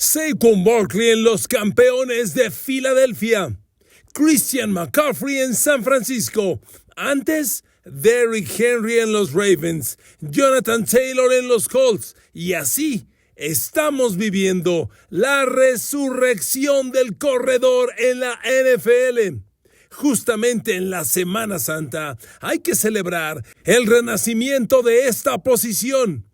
Saquon Barkley en los Campeones de Filadelfia. Christian McCaffrey en San Francisco. Antes, Derrick Henry en los Ravens. Jonathan Taylor en los Colts. Y así estamos viviendo la resurrección del corredor en la NFL. Justamente en la Semana Santa hay que celebrar el renacimiento de esta posición.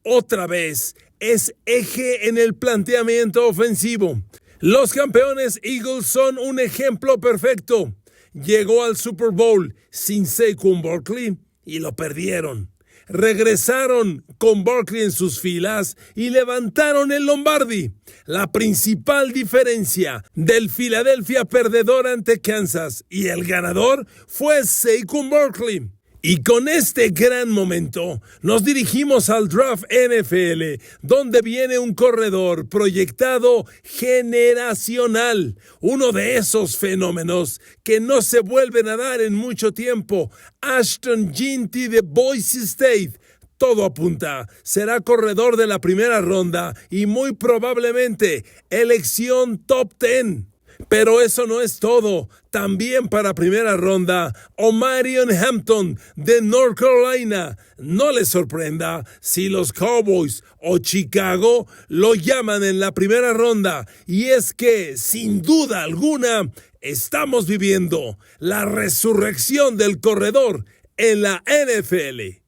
Otra vez es eje en el planteamiento ofensivo. Los campeones Eagles son un ejemplo perfecto. Llegó al Super Bowl sin Saquon Barkley y lo perdieron. Regresaron con Barkley en sus filas y levantaron el Lombardi. La principal diferencia del Philadelphia perdedor ante Kansas y el ganador fue Saquon Barkley. Y con este gran momento nos dirigimos al Draft NFL, donde viene un corredor proyectado generacional, uno de esos fenómenos que no se vuelven a dar en mucho tiempo. Ashton Jeanty de Boise State. Todo apunta, será corredor de la primera ronda y muy probablemente elección top 10. Pero eso no es todo. También para primera ronda, Omarion Hampton de North Carolina. No les sorprenda si los Cowboys o Chicago lo llaman en la primera ronda. Y es que, sin duda alguna, estamos viviendo la resurrección del corredor en la NFL.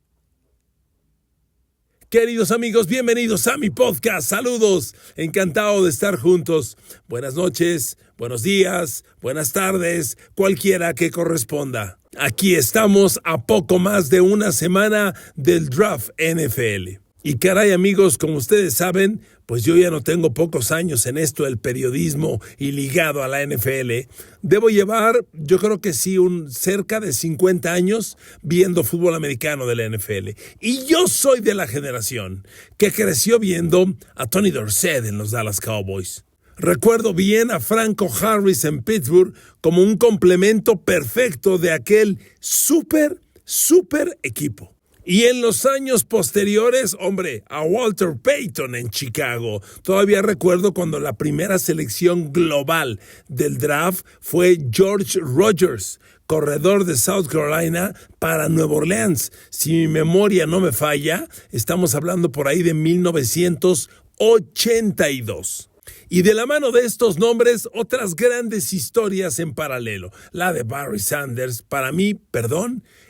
Queridos amigos, bienvenidos a mi podcast. Saludos, encantado de estar juntos. Buenas noches, buenos días, buenas tardes, cualquiera que corresponda. Aquí estamos a poco más de una semana del Draft NFL. Y caray amigos, como ustedes saben, pues yo ya no tengo pocos años en esto del periodismo y ligado a la NFL. Debo llevar, yo creo que sí, cerca de 50 años viendo fútbol americano de la NFL. Y yo soy de la generación que creció viendo a Tony Dorsett en los Dallas Cowboys. Recuerdo bien a Franco Harris en Pittsburgh como un complemento perfecto de aquel súper equipo. Y en los años posteriores, a Walter Payton en Chicago. Todavía recuerdo cuando la primera selección global del draft fue George Rogers, corredor de South Carolina para Nueva Orleans. Si mi memoria no me falla, estamos hablando por ahí de 1982. Y de la mano de estos nombres, otras grandes historias en paralelo. La de Barry Sanders, para mí,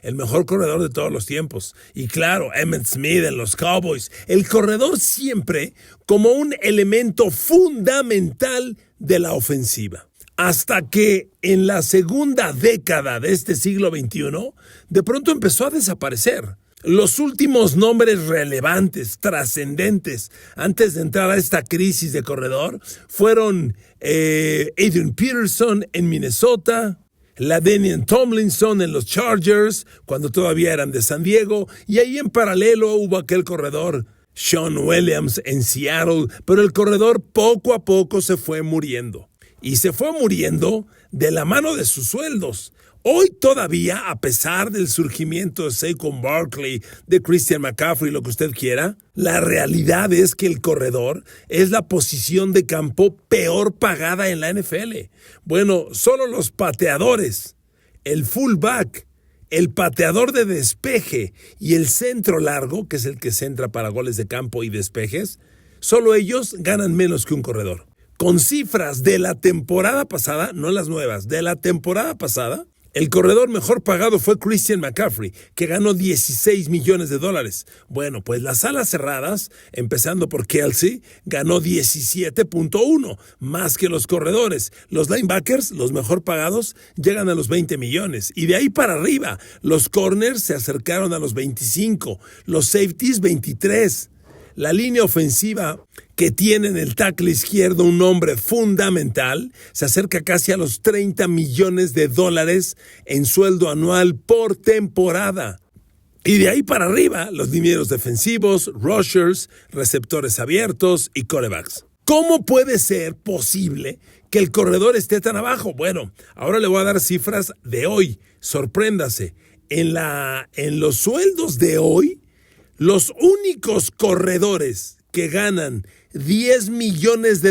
el mejor corredor de todos los tiempos. Y claro, Emmitt Smith en los Cowboys. El corredor siempre como un elemento fundamental de la ofensiva. Hasta que en la segunda década de este siglo XXI, de pronto empezó a desaparecer. Los últimos nombres relevantes, trascendentes, antes de entrar a esta crisis de corredor, fueron Adrian Peterson en Minnesota, LaDainian Tomlinson en los Chargers, cuando todavía eran de San Diego, y ahí en paralelo hubo aquel corredor, Sean Williams en Seattle, pero el corredor poco a poco se fue muriendo. Y se fue muriendo de la mano de sus sueldos. Hoy todavía, a pesar del surgimiento de Saquon Barkley, de Christian McCaffrey, lo que usted quiera, la realidad es que el corredor es la posición de campo peor pagada en la NFL. Bueno, solo los pateadores, el fullback, el pateador de despeje y el centro largo, que es el que centra para goles de campo y despejes, solo ellos ganan menos que un corredor. Con cifras de la temporada pasada, no las nuevas, de la temporada pasada, el corredor mejor pagado fue Christian McCaffrey, que ganó $16 millones. Bueno, pues las alas cerradas, empezando por Kelce, ganó 17.1, más que los corredores. Los linebackers, los mejor pagados, llegan a los 20 millones. Y de ahí para arriba, los corners se acercaron a los 25, los safeties 23. La línea ofensiva que tiene en el tackle izquierdo un nombre fundamental, se acerca casi a los $30 millones en sueldo anual por temporada. Y de ahí para arriba, los linieros defensivos, rushers, receptores abiertos y quarterbacks. ¿Cómo puede ser posible que el corredor esté tan abajo? Bueno, ahora le voy a dar cifras de hoy. Sorpréndase. En los sueldos de hoy, los únicos corredores que ganan $10 millones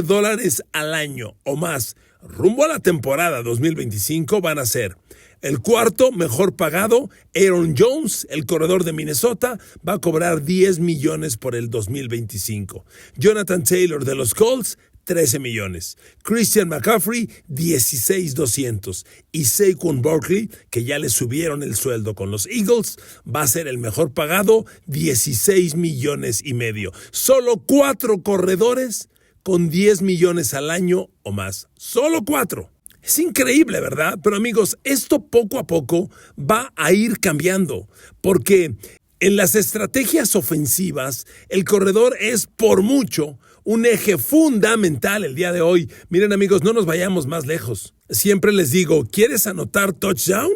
al año o más rumbo a la temporada 2025 van a ser: el cuarto mejor pagado, Aaron Jones, el corredor de Minnesota, va a cobrar $10 millones por el 2025. Jonathan Taylor de los Colts, $13 millones. Christian McCaffrey, $16,200. Y Saquon Barkley, que ya le subieron el sueldo con los Eagles, va a ser el mejor pagado, $16,5 millones. Solo 4 corredores con $10 millones al año o más. Solo 4. Es increíble, ¿verdad? Pero amigos, esto poco a poco va a ir cambiando, porque en las estrategias ofensivas, el corredor es por mucho un eje fundamental el día de hoy. Miren amigos, no nos vayamos más lejos. Siempre les digo, ¿quieres anotar touchdown?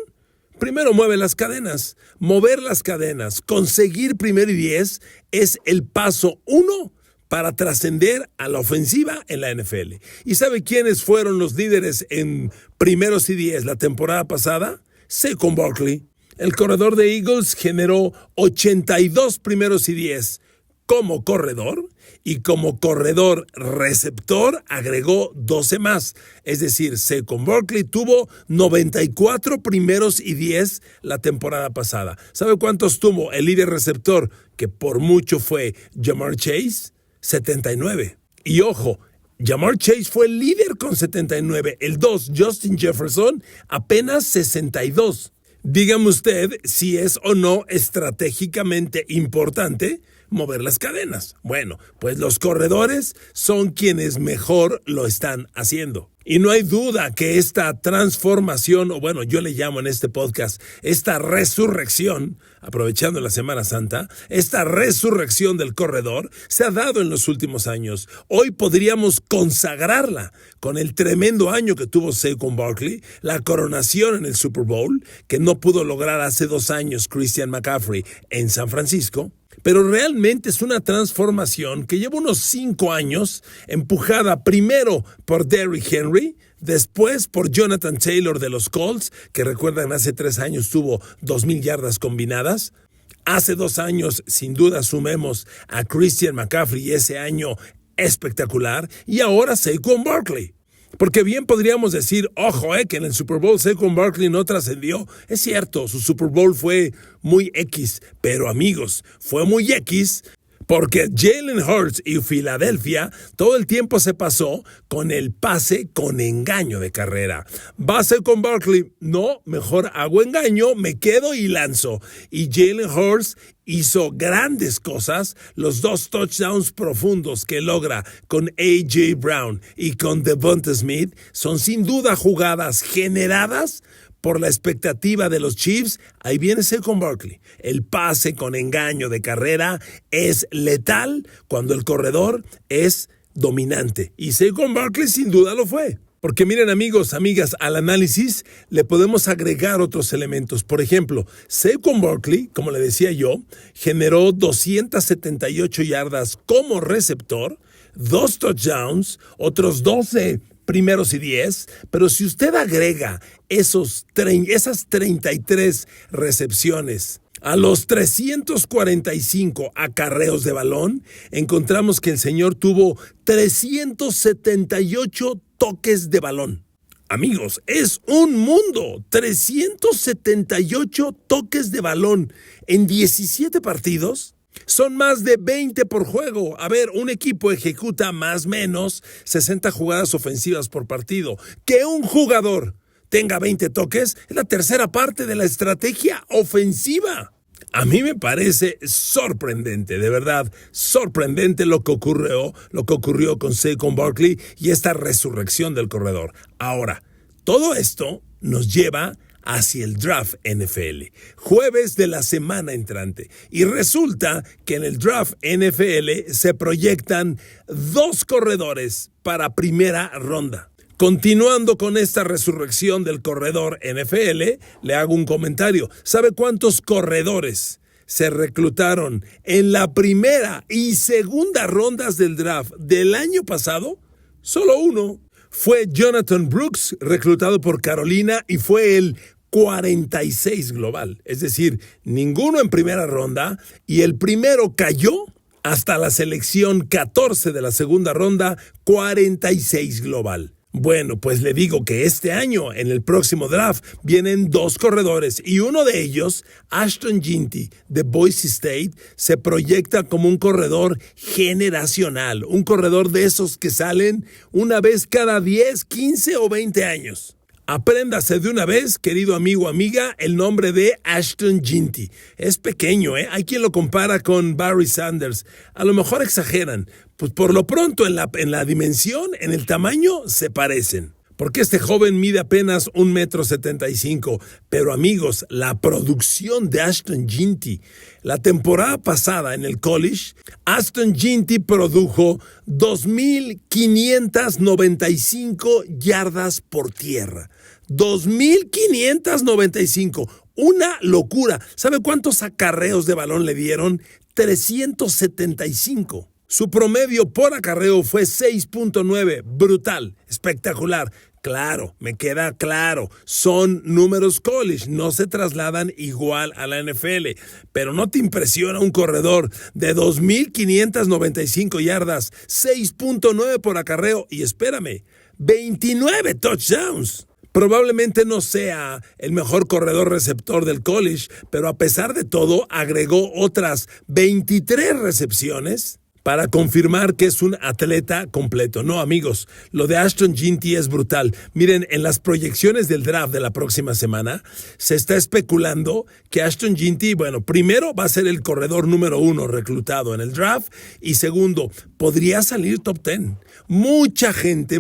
Primero mueve las cadenas. Mover las cadenas, conseguir 1 y 10 es el paso 1 para trascender a la ofensiva en la NFL. ¿Y sabe quiénes fueron los líderes en 1 y 10 la temporada pasada? Saquon Barkley. El corredor de Eagles generó 82 1 y 10 como corredor, y como corredor receptor agregó 12 más. Es decir, Saquon Barkley tuvo 94 1 y 10 la temporada pasada. ¿Sabe cuántos tuvo el líder receptor, que por mucho fue Ja'Marr Chase? 79. Y ojo, Ja'Marr Chase fue el líder con 79. El 2, Justin Jefferson, apenas 62. Dígame usted si es o no estratégicamente importante mover las cadenas. Bueno, pues los corredores son quienes mejor lo están haciendo. Y no hay duda que esta transformación, o bueno, yo le llamo en este podcast, esta resurrección, aprovechando la Semana Santa, esta resurrección del corredor se ha dado en los últimos años. Hoy podríamos consagrarla con el tremendo año que tuvo Saquon Barkley, la coronación en el Super Bowl, que no pudo lograr hace 2 años Christian McCaffrey en San Francisco. Pero realmente es una transformación que lleva unos 5 años, empujada primero por Derrick Henry, después por Jonathan Taylor de los Colts, que recuerdan hace 3 años tuvo 2,000 yardas combinadas. Hace 2 años, sin duda, sumemos a Christian McCaffrey y ese año espectacular. Y ahora Saquon Barkley. Porque bien podríamos decir, ojo, que en el Super Bowl Saquon Barkley no trascendió. Es cierto, su Super Bowl fue muy X, pero amigos, fue muy X porque Jalen Hurts y Filadelfia todo el tiempo se pasó con el pase con engaño de carrera. ¿Va Saquon Barkley? No, mejor hago engaño, me quedo y lanzo. Y Jalen Hurts hizo grandes cosas. Los 2 touchdowns profundos que logra con A.J. Brown y con Devonta Smith son sin duda jugadas generadas por la expectativa de los Chiefs. Ahí viene Saquon Barkley. El pase con engaño de carrera es letal cuando el corredor es dominante. Y Saquon Barkley sin duda lo fue. Porque miren amigos, amigas, al análisis le podemos agregar otros elementos. Por ejemplo, Saquon Barkley, como le decía yo, generó 278 yardas como receptor, 2 touchdowns, otros 12 1 y 10, pero si usted agrega esas 33 recepciones a los 345 acarreos de balón, encontramos que el señor tuvo 378 toques de balón. Amigos, es un mundo. 378 toques de balón en 17 partidos. Son más de 20 por juego. A ver, un equipo ejecuta más o menos 60 jugadas ofensivas por partido. Que un jugador tenga 20 toques es la tercera parte de la estrategia ofensiva. A mí me parece sorprendente, de verdad, sorprendente lo que ocurrió con Saquon Barkley y esta resurrección del corredor. Ahora, todo esto nos lleva hacia el draft NFL, jueves de la semana entrante. Y resulta que en el draft NFL se proyectan 2 corredores para primera ronda. Continuando con esta resurrección del corredor NFL, le hago un comentario. ¿Sabe cuántos corredores se reclutaron en la primera y segunda rondas del draft del año pasado? Solo uno. Fue Jonathan Brooks, reclutado por Carolina, y fue el 46 global. Es decir, ninguno en primera ronda, y el primero cayó Hasta la selección 14 de la segunda ronda, 46 global. Bueno, pues le digo que este año, en el próximo draft, vienen 2 corredores y uno de ellos, Ashton Jeanty, de Boise State, se proyecta como un corredor generacional, un corredor de esos que salen una vez cada 10, 15 o 20 años. Apréndase de una vez, querido amigo o amiga, el nombre de Ashton Jeanty. Es pequeño, ¿eh? Hay quien lo compara con Barry Sanders. A lo mejor exageran. Pues por lo pronto en la dimensión, en el tamaño, se parecen. Porque este joven mide apenas 1,75 m. Pero amigos, la producción de Ashton Jeanty, la temporada pasada en el college, Ashton Jeanty produjo 2,595 yardas por tierra. 2,595. Una locura. ¿Sabe cuántos acarreos de balón le dieron? 375. Su promedio por acarreo fue 6.9. Brutal, espectacular. Claro, me queda claro, son números college, no se trasladan igual a la NFL, pero ¿no te impresiona un corredor de 2,595 yardas, 6.9 por acarreo y espérame, 29 touchdowns? Probablemente no sea el mejor corredor receptor del college, pero a pesar de todo agregó otras 23 recepciones para confirmar que es un atleta completo. No, amigos, lo de Ashton Jeanty es brutal. Miren, en las proyecciones del draft de la próxima semana, se está especulando que Ashton Jeanty, bueno, primero va a ser el corredor número 1 reclutado en el draft y segundo, podría salir top 10. Mucha gente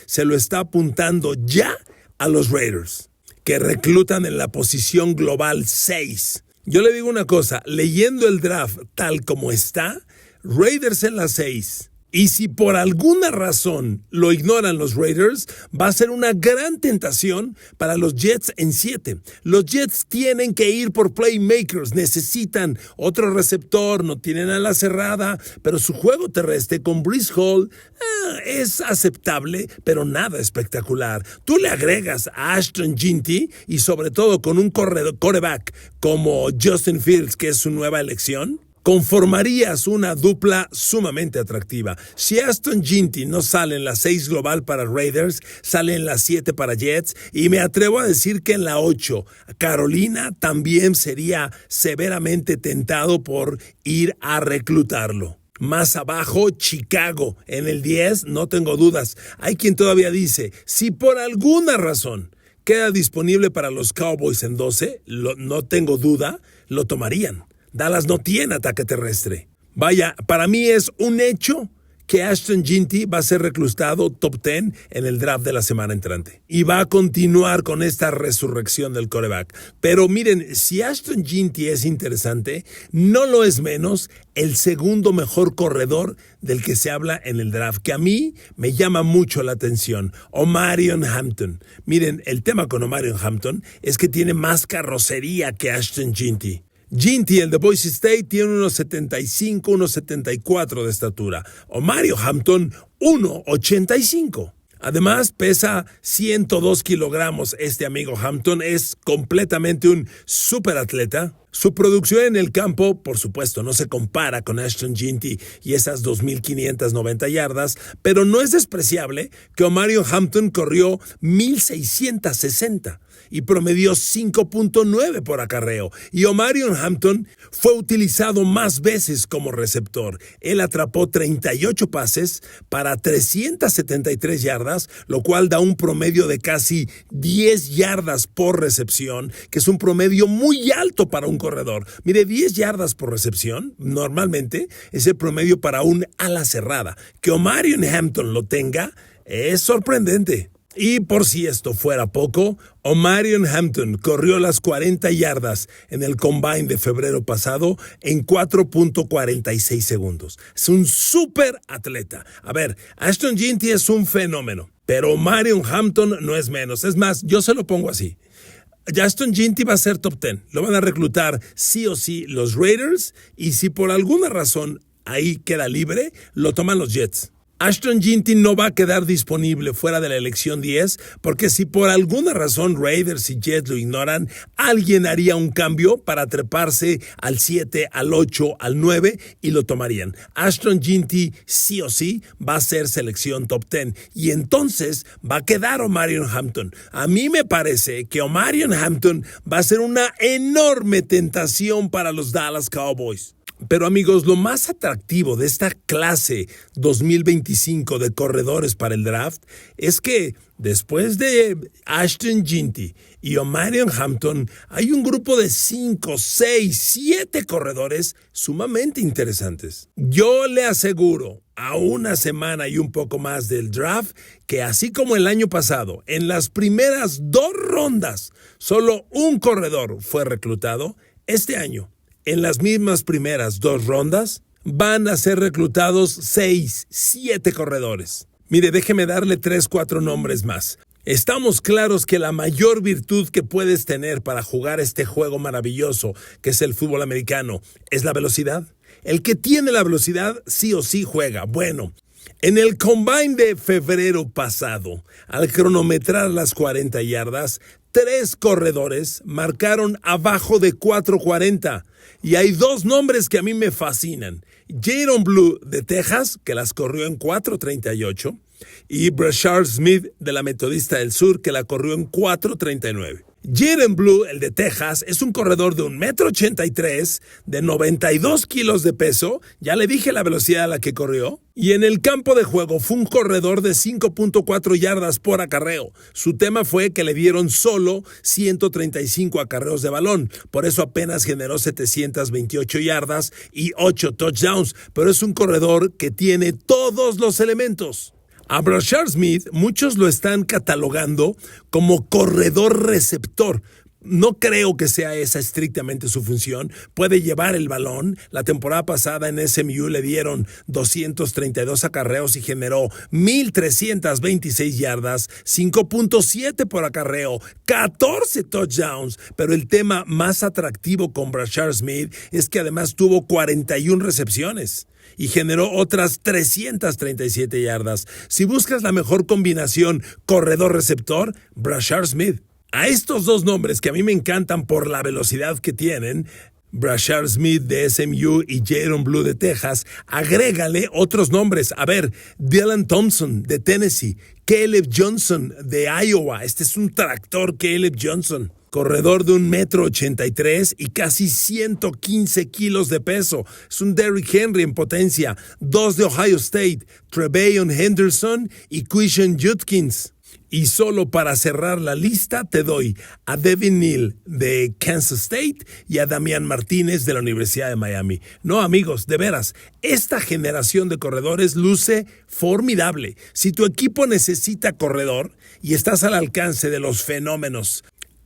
se lo está apuntando ya a los Raiders, que reclutan en la posición global 6. Yo le digo una cosa, leyendo el draft tal como está, Raiders en la 6. Y si por alguna razón lo ignoran los Raiders, va a ser una gran tentación para los Jets en 7. Los Jets tienen que ir por playmakers, necesitan otro receptor, no tienen ala cerrada, pero su juego terrestre con Breece Hall es aceptable, pero nada espectacular. Tú le agregas a Ashton Jeanty y sobre todo con un quarterback como Justin Fields, que es su nueva elección, conformarías una dupla sumamente atractiva. Si Ashton Jeanty no sale en la 6 global para Raiders, sale en la 7 para Jets y me atrevo a decir que en la 8 Carolina también sería severamente tentado por ir a reclutarlo. Más abajo, Chicago en el 10, no tengo dudas. Hay quien todavía dice, si por alguna razón queda disponible para los Cowboys en 12, no tengo duda, lo tomarían. Dallas no tiene ataque terrestre. Vaya, para mí es un hecho que Ashton Jeanty va a ser reclutado top 10 en el draft de la semana entrante. Y va a continuar con esta resurrección del quarterback. Pero miren, si Ashton Jeanty es interesante, no lo es menos el segundo mejor corredor del que se habla en el draft, que a mí me llama mucho la atención, Omarion Hampton. Miren, el tema con Omarion Hampton es que tiene más carrocería que Ashton Jeanty. Jeanty, el de Boise State, tiene unos 75, unos 74 de estatura. Omarion Hampton, 1,85. Además, pesa 102 kilogramos. Este amigo Hampton es completamente un superatleta. Su producción en el campo, por supuesto, no se compara con Ashton Jeanty y esas 2,590 yardas, pero no es despreciable que Omarion Hampton corrió 1,660 y promedió 5.9 por acarreo. Y Omarion Hampton fue utilizado más veces como receptor. Él atrapó 38 pases para 373 yardas, lo cual da un promedio de casi 10 yardas por recepción, que es un promedio muy alto para un corredor. Mire, 10 yardas por recepción, normalmente es el promedio para un ala cerrada. Que Omarion Hampton lo tenga es sorprendente. Y por si esto fuera poco, Omarion Hampton corrió las 40 yardas en el Combine de febrero pasado en 4.46 segundos. Es un súper atleta. A ver, Ashton Jeanty es un fenómeno, pero Omarion Hampton no es menos. Es más, yo se lo pongo así. Ashton Jeanty va a ser top 10. Lo van a reclutar sí o sí los Raiders y si por alguna razón ahí queda libre, lo toman los Jets. Ashton Ginty no va a quedar disponible fuera de la elección 10 porque si por alguna razón Raiders y Jets lo ignoran, alguien haría un cambio para treparse al 7, al 8, al 9 y lo tomarían. Ashton Ginty sí o sí va a ser selección top 10 y entonces va a quedar Omarion Hampton. A mí me parece que Omarion Hampton va a ser una enorme tentación para los Dallas Cowboys. Pero amigos, lo más atractivo de esta clase 2025 de corredores para el draft es que después de Ashton Ginty y Omarion Hampton hay un grupo de 5, 6, 7 corredores sumamente interesantes. Yo le aseguro a una semana y un poco más del draft que así como el año pasado, en las primeras 2 rondas solo un corredor fue reclutado, este año en las mismas primeras 2 rondas van a ser reclutados 6, 7 corredores. Mire, déjeme darle 3, 4 nombres más. Estamos claros que la mayor virtud que puedes tener para jugar este juego maravilloso que es el fútbol americano es la velocidad. El que tiene la velocidad sí o sí juega. Bueno, en el combine de febrero pasado, al cronometrar las 40 yardas, 3 corredores marcaron abajo de 4.40 y hay 2 nombres que a mí me fascinan. Jaron Blue de Texas, que las corrió en 4.38, y Brashard Smith de la Metodista del Sur, que la corrió en 4.39. Jaron Blue, el de Texas, es un corredor de 1,83 m, de 92 kilos de peso, ya le dije la velocidad a la que corrió, y en el campo de juego fue un corredor de 5.4 yardas por acarreo. Su tema fue que le dieron solo 135 acarreos de balón, por eso apenas generó 728 yardas y 8 touchdowns, pero es un corredor que tiene todos los elementos. A Brashard Smith muchos lo están catalogando como corredor receptor. No creo que sea esa estrictamente su función. Puede llevar el balón. La temporada pasada en SMU le dieron 232 acarreos y generó 1,326 yardas, 5.7 por acarreo, 14 touchdowns. Pero el tema más atractivo con Brashard Smith es que además tuvo 41 recepciones y generó otras 337 yardas. Si buscas la mejor combinación corredor-receptor, Brashard Smith. A estos 2 nombres que a mí me encantan por la velocidad que tienen, Brashard Smith de SMU y Jaron Blue de Texas, agrégale otros nombres. A ver, Dylan Thompson de Tennessee, Caleb Johnson de Iowa. Este es un tractor, Caleb Johnson. Corredor de 1,83 m y casi 115 kilos de peso. Es un Derrick Henry en potencia. 2 de Ohio State, Trevayon Henderson y Quishon Judkins. Y solo para cerrar la lista te doy a Devin Neal de Kansas State y a Damián Martínez de la Universidad de Miami. No, amigos, de veras, esta generación de corredores luce formidable. Si tu equipo necesita corredor y estás al alcance de los fenómenos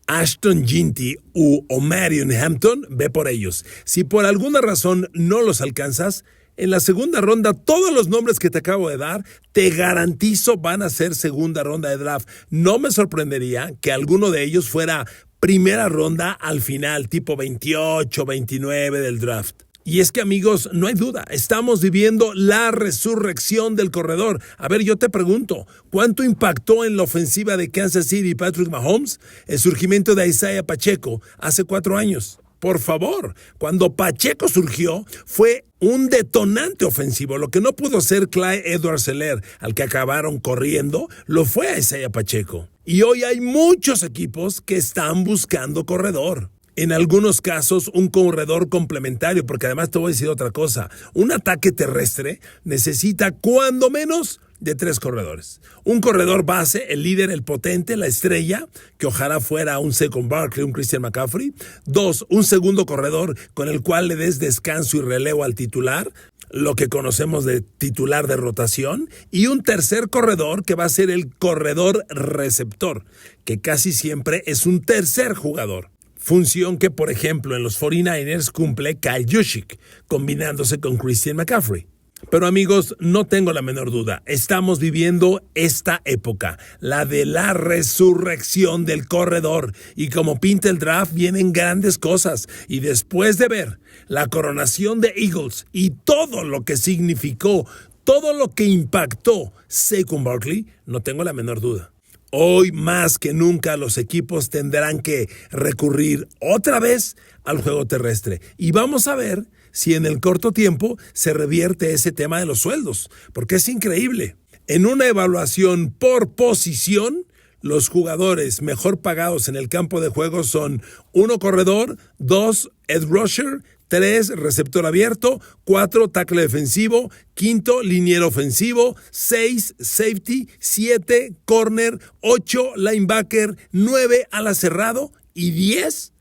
Ashton Ginty u Omarion Hampton, ve por ellos. Si por alguna razón no los alcanzas, en la segunda ronda, todos los nombres que te acabo de dar, te garantizo van a ser segunda ronda de draft. No me sorprendería que alguno de ellos fuera primera ronda al final, tipo 28, 29 del draft. Y es que, amigos, no hay duda, estamos viviendo la resurrección del corredor. A ver, yo te pregunto, ¿cuánto impactó en la ofensiva de Kansas City Patrick Mahomes el surgimiento de Isaiah Pacheco hace 4 años? Por favor, cuando Pacheco surgió, fue un detonante ofensivo. Lo que no pudo ser Clyde Edwards-Helaire, al que acabaron corriendo, lo fue a Isaiah Pacheco. Y hoy hay muchos equipos que están buscando corredor. En algunos casos, un corredor complementario, porque además te voy a decir otra cosa. Un ataque terrestre necesita cuando menos de 3 corredores. Un corredor base, el líder, el potente, la estrella, que ojalá fuera un Saquon Barkley, un Christian McCaffrey. 2, un segundo corredor con el cual le des descanso y relevo al titular, lo que conocemos de titular de rotación. Y un tercer corredor que va a ser el corredor receptor, que casi siempre es un tercer jugador. Función que, por ejemplo, en los 49ers cumple Kyle Juszczyk, combinándose con Christian McCaffrey. Pero amigos, no tengo la menor duda, estamos viviendo esta época, la de la resurrección del corredor. Y como pinta el draft, vienen grandes cosas. Y después de ver la coronación de Eagles y todo lo que significó todo lo que impactó Saquon Barkley, no tengo la menor duda. Hoy más que nunca los equipos tendrán que recurrir otra vez al juego terrestre. Y vamos a ver si en el corto tiempo se revierte ese tema de los sueldos, porque es increíble. En una evaluación por posición, los jugadores mejor pagados en el campo de juego son 1 corredor, 2 edge rusher, 3 receptor abierto, 4 tackle defensivo, 5 liniero ofensivo, 6 safety, 7 corner, 8 linebacker, 9 ala cerrado y 10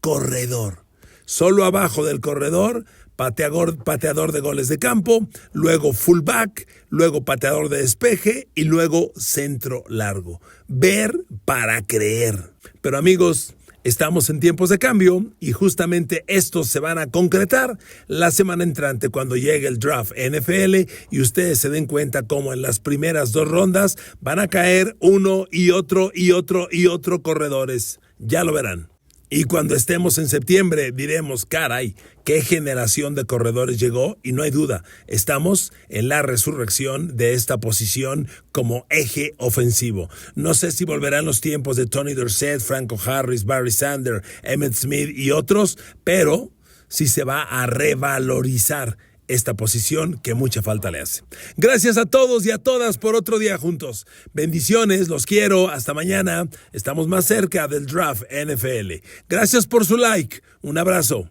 corredor. Solo abajo del corredor, pateador de goles de campo, luego fullback, luego pateador de despeje y luego centro largo. Ver para creer. Pero amigos, estamos en tiempos de cambio y justamente estos se van a concretar la semana entrante cuando llegue el draft NFL y ustedes se den cuenta cómo en las primeras 2 rondas van a caer uno y otro corredores. Ya lo verán. Y cuando estemos en septiembre diremos, caray, qué generación de corredores llegó y no hay duda, estamos en la resurrección de esta posición como eje ofensivo. No sé si volverán los tiempos de Tony Dorsett, Franco Harris, Barry Sanders, Emmitt Smith y otros, pero sí se va a revalorizar esta posición que mucha falta le hace. Gracias a todos y a todas por otro día juntos. Bendiciones, los quiero, hasta mañana. Estamos más cerca del draft NFL. Gracias por su like. Un abrazo.